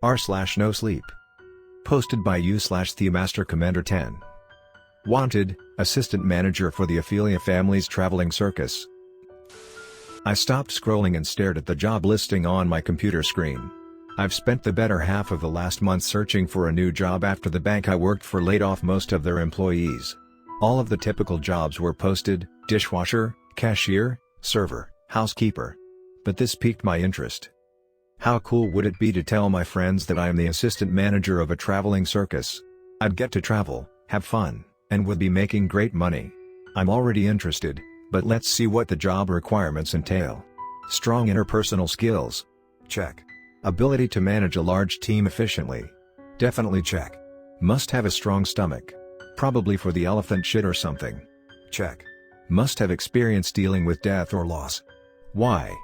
r/NoSleep. Posted by u/Themaster Commander 10. Wanted, Assistant Manager for the Ophelia family's traveling circus. I stopped scrolling and stared at the job listing on my computer screen. I've spent the better half of the last month searching for a new job after the bank I worked for laid off most of their employees. All of the typical jobs were posted: dishwasher, cashier, server, housekeeper. But this piqued my interest. How cool would it be to tell my friends that I am the assistant manager of a traveling circus? I'd get to travel, have fun, and would be making great money. I'm already interested, but let's see what the job requirements entail. Strong interpersonal skills. Check. Ability to manage a large team efficiently. Definitely check. Must have a strong stomach. Probably for the elephant shit or something. Check. Must have experience dealing with death or loss. Why?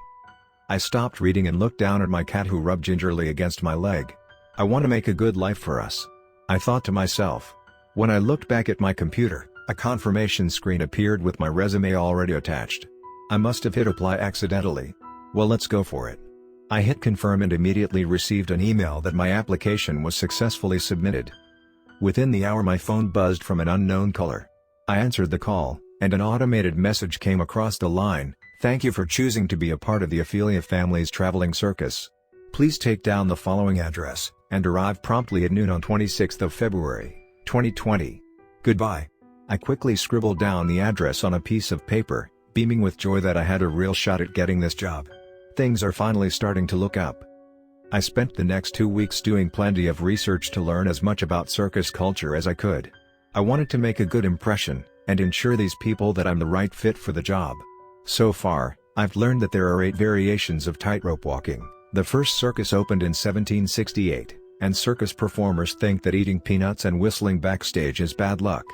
I stopped reading and looked down at my cat who rubbed gingerly against my leg. I want to make a good life for us, I thought to myself. When I looked back at my computer, a confirmation screen appeared with my resume already attached. I must have hit apply accidentally. Well, let's go for it. I hit confirm and immediately received an email that my application was successfully submitted. Within the hour my phone buzzed from an unknown caller. I answered the call, and an automated message came across the line: "Thank you for choosing to be a part of the Ophelia family's traveling circus. Please take down the following address, and arrive promptly at noon on 26th of February, 2020. Goodbye." I quickly scribbled down the address on a piece of paper, beaming with joy that I had a real shot at getting this job. Things are finally starting to look up. I spent the next 2 weeks doing plenty of research to learn as much about circus culture as I could. I wanted to make a good impression, and ensure these people that I'm the right fit for the job. So far, I've learned that there are 8 variations of tightrope walking. The first circus opened in 1768, and circus performers think that eating peanuts and whistling backstage is bad luck.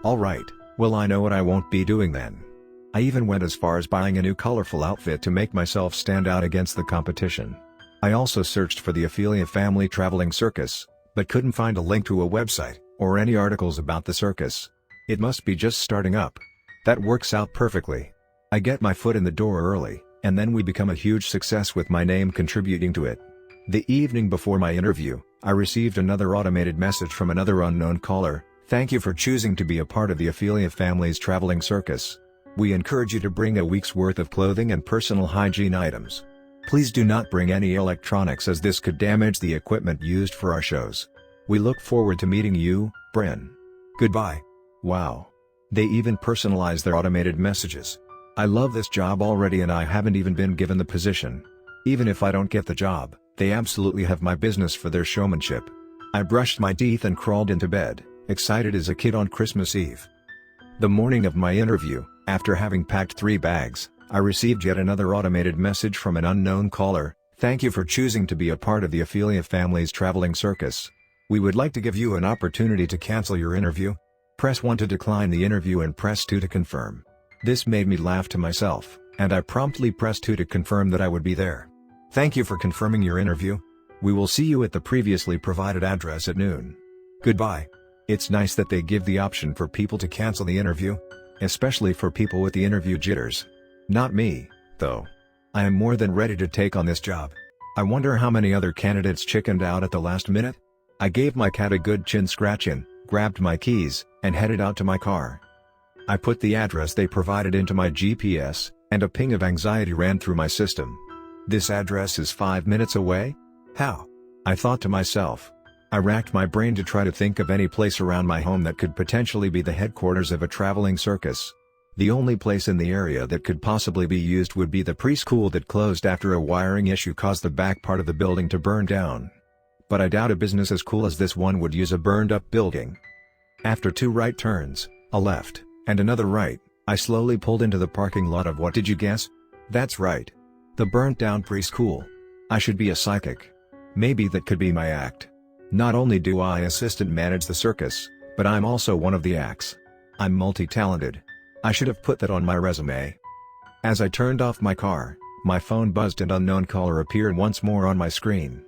Alright, well, I know what I won't be doing then. I even went as far as buying a new colorful outfit to make myself stand out against the competition. I also searched for the Ophelia family traveling circus, but couldn't find a link to a website, or any articles about the circus. It must be just starting up. That works out perfectly. I get my foot in the door early, and then we become a huge success with my name contributing to it. The evening before my interview, I received another automated message from another unknown caller: "Thank you for choosing to be a part of the Ophelia family's traveling circus. We encourage you to bring a week's worth of clothing and personal hygiene items. Please do not bring any electronics as this could damage the equipment used for our shows. We look forward to meeting you, Bryn. Goodbye." Wow. They even personalize their automated messages. I love this job already, and I haven't even been given the position. Even if I don't get the job, they absolutely have my business for their showmanship. I brushed my teeth and crawled into bed, excited as a kid on Christmas Eve. The morning of my interview, after having packed 3 bags, I received yet another automated message from an unknown caller: "Thank you for choosing to be a part of the Ophelia family's traveling circus. We would like to give you an opportunity to cancel your interview. Press 1 to decline the interview and press 2 to confirm." This made me laugh to myself, and I promptly pressed 2 to confirm that I would be there. "Thank you for confirming your interview. We will see you at the previously provided address at noon. Goodbye." It's nice that they give the option for people to cancel the interview, especially for people with the interview jitters. Not me, though. I am more than ready to take on this job. I wonder how many other candidates chickened out at the last minute? I gave my cat a good chin scratching, grabbed my keys, and headed out to my car. I put the address they provided into my GPS, and a ping of anxiety ran through my system. This address is 5 minutes away? How? I thought to myself. I racked my brain to try to think of any place around my home that could potentially be the headquarters of a traveling circus. The only place in the area that could possibly be used would be the preschool that closed after a wiring issue caused the back part of the building to burn down. But I doubt a business as cool as this one would use a burned-up building. After 2 right turns, a left, and another right, I slowly pulled into the parking lot of, what did you guess? That's right. The burnt-down preschool. I should be a psychic. Maybe that could be my act. Not only do I assistant manage the circus, but I'm also one of the acts. I'm multi-talented. I should have put that on my resume. As I turned off my car, my phone buzzed and unknown caller appeared once more on my screen.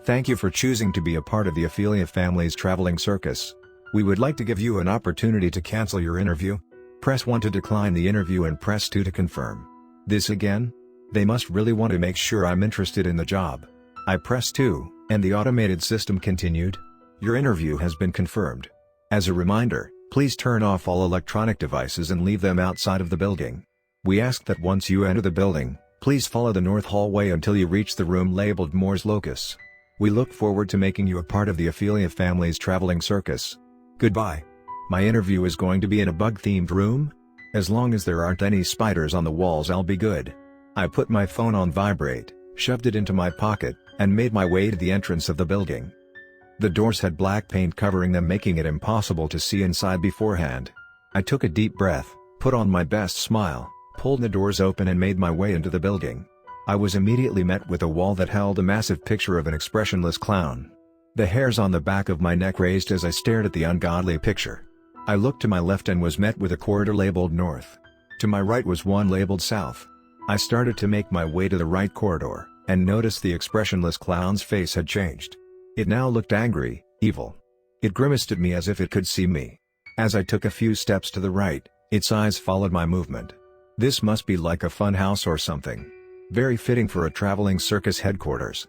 "Thank you for choosing to be a part of the Ophelia family's traveling circus. We would like to give you an opportunity to cancel your interview. Press 1 to decline the interview and press 2 to confirm." This again? They must really want to make sure I'm interested in the job. I pressed 2, And the automated system continued, "Your interview has been confirmed. As a reminder, please turn off all electronic devices and leave them outside of the building. We ask that once you enter the building, please follow the north hallway until you reach the room labeled Moore's Locus. We look forward to making you a part of the Ophelia family's traveling circus. Goodbye." My interview is going to be in a bug-themed room? As long as there aren't any spiders on the walls, I'll be good. I put my phone on vibrate, shoved it into my pocket, and made my way to the entrance of the building. The doors had black paint covering them, making it impossible to see inside beforehand. I took a deep breath, put on my best smile, pulled the doors open and made my way into the building. I was immediately met with a wall that held a massive picture of an expressionless clown. The hairs on the back of my neck raised as I stared at the ungodly picture. I looked to my left and was met with a corridor labeled north. To my right was one labeled south. I started to make my way to the right corridor, and noticed the expressionless clown's face had changed. It now looked angry, evil. It grimaced at me as if it could see me. As I took a few steps to the right, its eyes followed my movement. This must be like a funhouse or something. Very fitting for a traveling circus headquarters.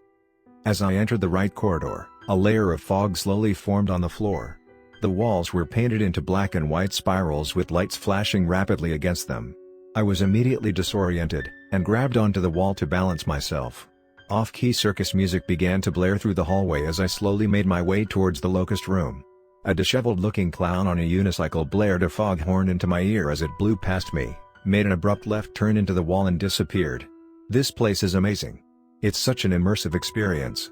As I entered the right corridor, a layer of fog slowly formed on the floor. The walls were painted into black and white spirals with lights flashing rapidly against them. I was immediately disoriented, and grabbed onto the wall to balance myself. Off-key circus music began to blare through the hallway as I slowly made my way towards the locust room. A disheveled-looking clown on a unicycle blared a foghorn into my ear as it blew past me, made an abrupt left turn into the wall and disappeared. This place is amazing. It's such an immersive experience.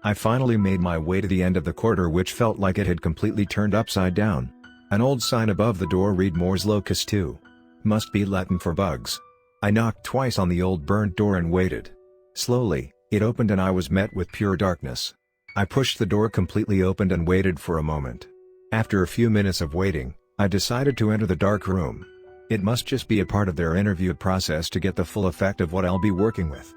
I finally made my way to the end of the corridor, which felt like it had completely turned upside down. An old sign above the door read Moore's Locus 2. Must be Latin for bugs. I knocked twice on the old burnt door and waited. Slowly, it opened and I was met with pure darkness. I pushed the door completely open and waited for a moment. After a few minutes of waiting, I decided to enter the dark room. It must just be a part of their interview process to get the full effect of what I'll be working with.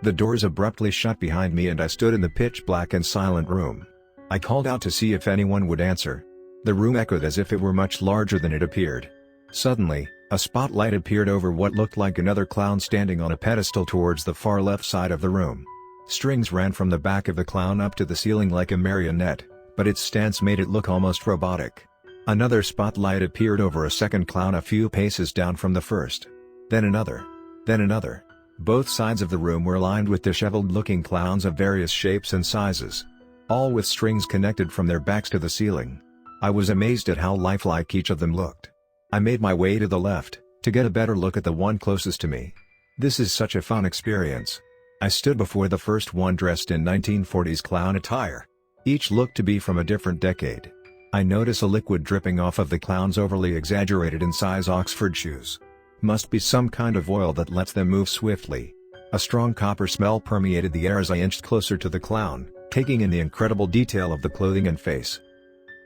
The doors abruptly shut behind me and I stood in the pitch black and silent room. I called out to see if anyone would answer. The room echoed as if it were much larger than it appeared. Suddenly, a spotlight appeared over what looked like another clown standing on a pedestal towards the far left side of the room. Strings ran from the back of the clown up to the ceiling like a marionette, but its stance made it look almost robotic. Another spotlight appeared over a second clown a few paces down from the first. Then another. Then another. Both sides of the room were lined with disheveled-looking clowns of various shapes and sizes. All with strings connected from their backs to the ceiling. I was amazed at how lifelike each of them looked. I made my way to the left, to get a better look at the one closest to me. This is such a fun experience. I stood before the first one dressed in 1940s clown attire. Each looked to be from a different decade. I notice a liquid dripping off of the clown's overly exaggerated in size Oxford shoes. Must be some kind of oil that lets them move swiftly. A strong copper smell permeated the air as I inched closer to the clown, taking in the incredible detail of the clothing and face.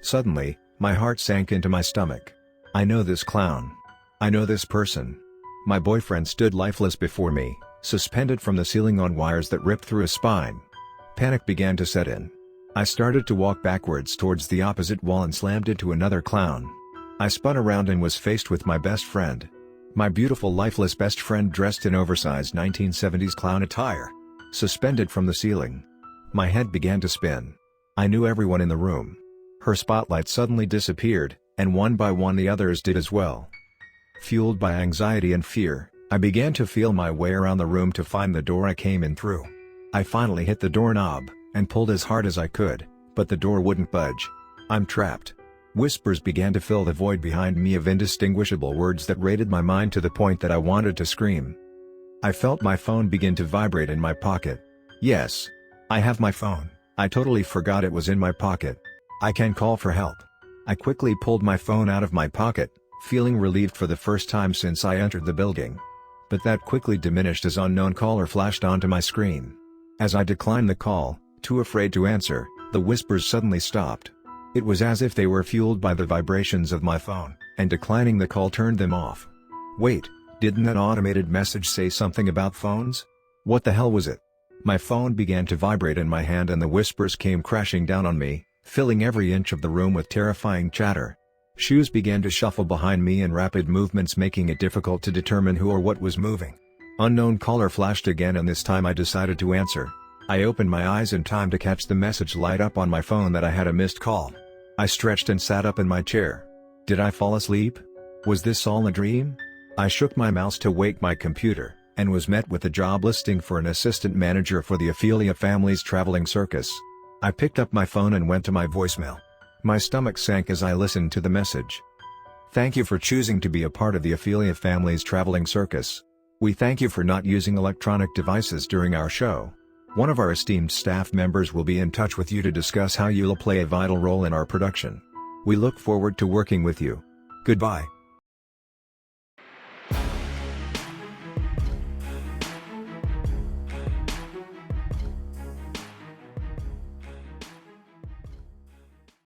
Suddenly, my heart sank into my stomach. I know this clown. I know this person. My boyfriend stood lifeless before me, suspended from the ceiling on wires that ripped through his spine. Panic began to set in. I started to walk backwards towards the opposite wall and slammed into another clown. I spun around and was faced with my best friend. My beautiful lifeless best friend dressed in oversized 1970s clown attire. Suspended from the ceiling. My head began to spin. I knew everyone in the room. Her spotlight suddenly disappeared, and one by one the others did as well. Fueled by anxiety and fear, I began to feel my way around the room to find the door I came in through. I finally hit the doorknob, and pulled as hard as I could, but the door wouldn't budge. I'm trapped. Whispers began to fill the void behind me of indistinguishable words that raided my mind to the point that I wanted to scream. I felt my phone begin to vibrate in my pocket. Yes. I have my phone. I totally forgot it was in my pocket. I can call for help. I quickly pulled my phone out of my pocket, feeling relieved for the first time since I entered the building. But that quickly diminished as unknown caller flashed onto my screen. As I declined the call, too afraid to answer, the whispers suddenly stopped. It was as if they were fueled by the vibrations of my phone, and declining the call turned them off. Wait, didn't that automated message say something about phones? What the hell was it? My phone began to vibrate in my hand and the whispers came crashing down on me, filling every inch of the room with terrifying chatter. Shoes began to shuffle behind me in rapid movements, making it difficult to determine who or what was moving. Unknown caller flashed again, and this time I decided to answer. I opened my eyes in time to catch the message light up on my phone that I had a missed call. I stretched and sat up in my chair. Did I fall asleep? Was this all a dream? I shook my mouse to wake my computer, and was met with a job listing for an assistant manager for the Ophelia family's traveling circus. I picked up my phone and went to my voicemail. My stomach sank as I listened to the message. Thank you for choosing to be a part of the Ophelia family's traveling circus. We thank you for not using electronic devices during our show. One of our esteemed staff members will be in touch with you to discuss how you'll play a vital role in our production. We look forward to working with you. Goodbye.